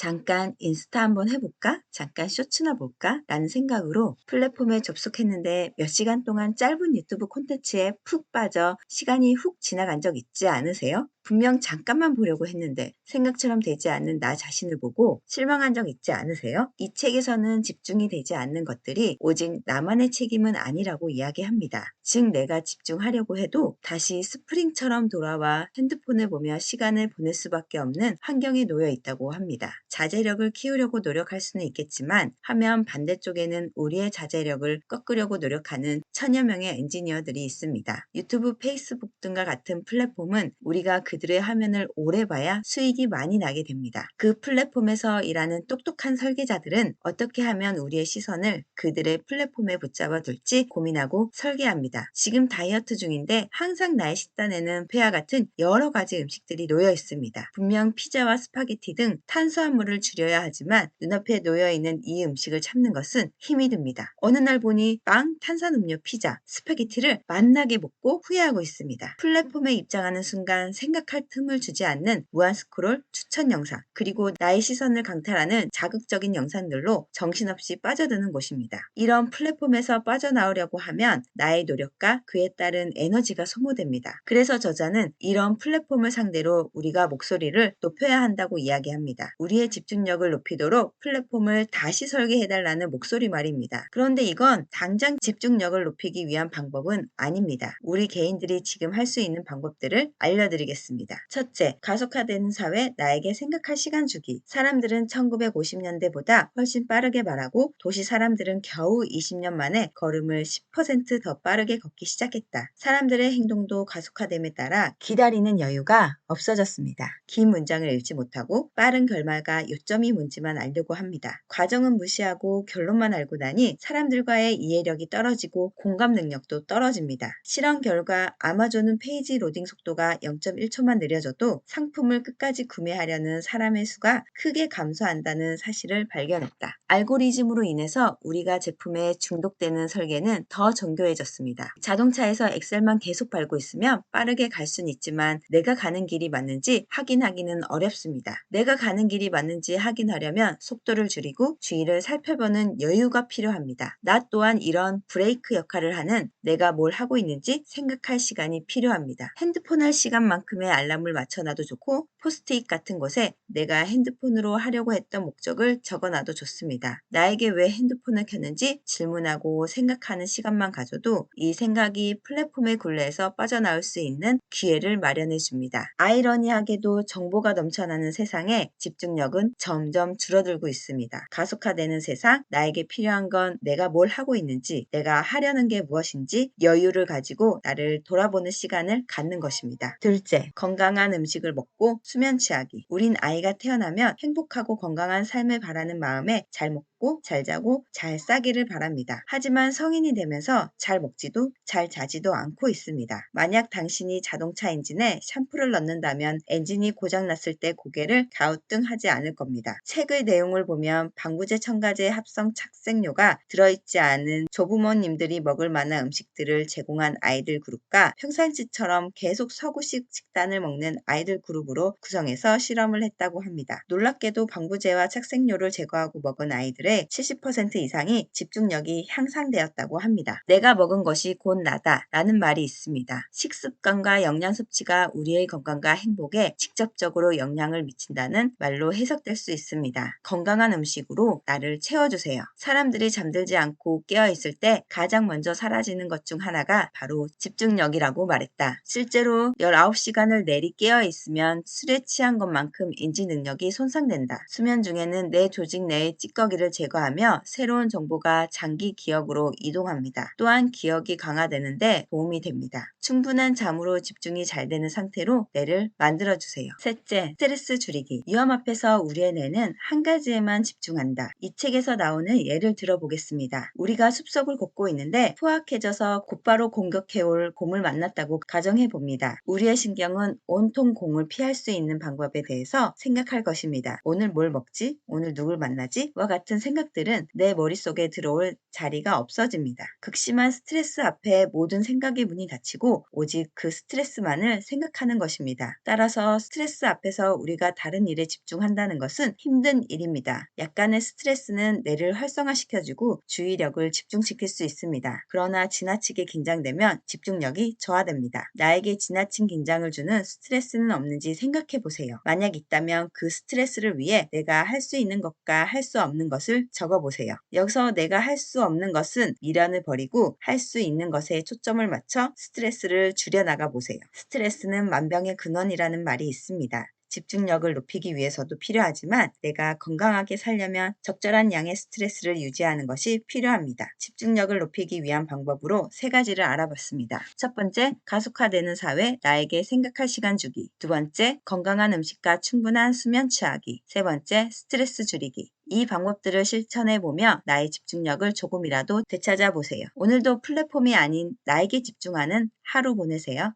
잠깐 인스타 한번 해볼까? 잠깐 쇼츠나 볼까? 라는 생각으로 플랫폼에 접속했는데 몇 시간 동안 짧은 유튜브 콘텐츠에 푹 빠져 시간이 훅 지나간 적 있지 않으세요? 분명 잠깐만 보려고 했는데 생각처럼 되지 않는 나 자신을 보고 실망한 적 있지 않으세요? 이 책에서는 집중이 되지 않는 것들이 오직 나만의 책임은 아니라고 이야기합니다. 즉 내가 집중하려고 해도 다시 스프링처럼 돌아와 핸드폰을 보며 시간을 보낼 수밖에 없는 환경에 놓여 있다고 합니다. 자제력을 키우려고 노력할 수는 있겠지만 화면 반대쪽에는 우리의 자제력을 꺾으려고 노력하는 천여 명의 엔지니어들이 있습니다. 유튜브, 페이스북 등과 같은 플랫폼은 우리가 그들의 화면을 오래 봐야 수익이 많이 나게 됩니다. 그 플랫폼에서 일하는 똑똑한 설계자들은 어떻게 하면 우리의 시선을 그들의 플랫폼에 붙잡아 둘지 고민하고 설계합니다. 지금 다이어트 중인데 항상 나의 식단에는 회와 같은 여러 가지 음식들이 놓여 있습니다. 분명 피자와 스파게티 등 탄수화물을 줄여야 하지만 눈앞에 놓여 있는 이 음식을 참는 것은 힘이 듭니다. 어느 날 보니 빵, 탄산음료, 피자, 스파게티를 맛나게 먹고 후회하고 있습니다. 플랫폼에 입장하는 순간 생각할 틈을 주지 않는 무한 스크롤, 추천 영상, 그리고 나의 시선을 강탈하는 자극적인 영상들로 정신없이 빠져드는 곳입니다. 이런 플랫폼에서 빠져나오려고 하면 나의 노력과 그에 따른 에너지가 소모됩니다. 그래서 저자는 이런 플랫폼을 상대로 우리가 목소리를 높여야 한다고 이야기합니다. 우리의 집중력을 높이도록 플랫폼을 다시 설계해달라는 목소리 말입니다. 그런데 이건 당장 집중력을 높이기 위한 방법은 아닙니다. 우리 개인들이 지금 할 수 있는 방법들을 알려드리겠습니다. 첫째, 가속화되는 사회, 나에게 생각할 시간 주기. 사람들은 1950년대보다 훨씬 빠르게 말하고 도시 사람들은 겨우 20년 만에 걸음을 10% 더 빠르게 걷기 시작했다. 사람들의 행동도 가속화됨에 따라 기다리는 여유가 없어졌습니다. 긴 문장을 읽지 못하고 빠른 결말과 요점이 뭔지만 알려고 합니다. 과정은 무시하고 결론만 알고 나니 사람들과의 이해력이 떨어지고 공감 능력도 떨어집니다. 실험 결과 아마존은 페이지 로딩 속도가 0.1초만 느려져도 상품을 끝까지 구매하려는 사람의 수가 크게 감소한다는 사실을 발견했다. 알고리즘으로 인해서 우리가 제품에 중독되는 설계는 더 정교해졌습니다. 자동차에서 엑셀만 계속 밟고 있으면 빠르게 갈 수는 있지만 내가 가는 길이 맞는지 확인하기는 어렵습니다. 내가 가는 길이 맞는지 확인하려면 속도를 줄이고 주위를 살펴보는 여유가 필요합니다. 나 또한 이런 브레이크 역할을 하는 내가 뭘 하고 있는지 생각할 시간이 필요합니다. 핸드폰 할 시간만큼의 알람을 맞춰놔도 좋고 포스트잇 같은 곳에 내가 핸드폰으로 하려고 했던 목적을 적어놔도 좋습니다. 나에게 왜 핸드폰을 켰는지 질문하고 생각하는 시간만 가져도 이 생각이 플랫폼의 굴레에서 빠져나올 수 있는 기회를 마련해 줍니다. 아이러니하게도 정보가 넘쳐나는 세상에 집중력은 점점 줄어들고 있습니다. 가속화되는 세상, 나에게 필요한 건 내가 뭘 하고 있는지, 내가 하려는 게 무엇인지 여유를 가지고 나를 돌아보는 시간을 갖는 것입니다. 둘째, 건강한 음식을 먹고 수면 취하기. 우린 아이가 태어나면 행복하고 건강한 삶을 바라는 마음에 잘 먹고 잘 자고 잘 싸기를 바랍니다. 하지만 성인이 되면서 잘 먹지도 잘 자지도 않고 있습니다. 만약 당신이 자동차 엔진에 샴푸를 넣는다면 엔진이 고장났을 때 고개를 갸우뚱하지 않을 겁니다. 책의 내용을 보면 방부제 첨가제 합성 착색료가 들어있지 않은 조부모님들이 먹을 만한 음식들을 제공한 아이들 그룹과 평상시처럼 계속 서구식 식단을 먹는 아이들 그룹으로 구성해서 실험을 했다고 합니다. 놀랍게도 방부제와 착색료를 제거하고 먹은 아이들의 70% 이상이 집중력이 향상되었다고 합니다. 내가 먹은 것이 곧 나다 라는 말이 있습니다. 식습관과 영양 섭취가 우리의 건강과 행복에 직접적으로 영향을 미친다는 말로 해석될 수 있습니다. 건강한 음식으로 나를 채워주세요. 사람들이 잠들지 않고 깨어있을 때 가장 먼저 사라지는 것 중 하나가 바로 집중력이라고 말했다. 실제로 19시간을 내리 깨어있으면 술에 취한 것만큼 인지 능력이 손상된다. 수면 중에는 내 조직 내의 찌꺼기를 제거하며 새로운 정보가 장기 기억으로 이동합니다. 또한 기억이 강화되는데 도움이 됩니다. 충분한 잠으로 집중이 잘 되는 상태로 뇌를 만들어주세요. 셋째, 스트레스 줄이기. 위험 앞에서 우리의 뇌는 한 가지에만 집중한다. 이 책에서 나오는 예를 들어보겠습니다. 우리가 숲속을 걷고 있는데 포악해져서 곧바로 공격해올 곰을 만났다고 가정해봅니다. 우리의 신경은 온통 공을 피할 수 있는 방법에 대해서 생각할 것입니다. 오늘 뭘 먹지? 오늘 누굴 만나지? 와 같은 생각들은 내 머릿속에 들어올 자리가 없어집니다. 극심한 스트레스 앞에 모든 생각의 문이 닫히고 오직 그 스트레스만을 생각하는 것입니다. 따라서 스트레스 앞에서 우리가 다른 일에 집중한다는 것은 힘든 일입니다. 약간의 스트레스는 뇌를 활성화시켜주고 주의력을 집중시킬 수 있습니다. 그러나 지나치게 긴장되면 집중력이 저하됩니다. 나에게 지나친 긴장을 주는 스트레스는 없는지 생각해 보세요. 만약 있다면 그 스트레스를 위해 내가 할 수 있는 것과 할 수 없는 것을 적어 보세요. 여기서 내가 할 수 없는 것은 미련을 버리고 할 수 있는 것에 초점을 맞춰 스트레스를 줄여나가 보세요. 스트레스는 만병의 근원이라는 말이 있습니다. 집중력을 높이기 위해서도 필요하지만 내가 건강하게 살려면 적절한 양의 스트레스를 유지하는 것이 필요합니다. 집중력을 높이기 위한 방법으로 3가지를 알아봤습니다. 첫 번째, 가속화되는 사회, 나에게 생각할 시간 주기. 두 번째, 건강한 음식과 충분한 수면 취하기. 세 번째, 스트레스 줄이기. 이 방법들을 실천해보며 나의 집중력을 조금이라도 되찾아 보세요. 오늘도 플랫폼이 아닌 나에게 집중하는 하루 보내세요.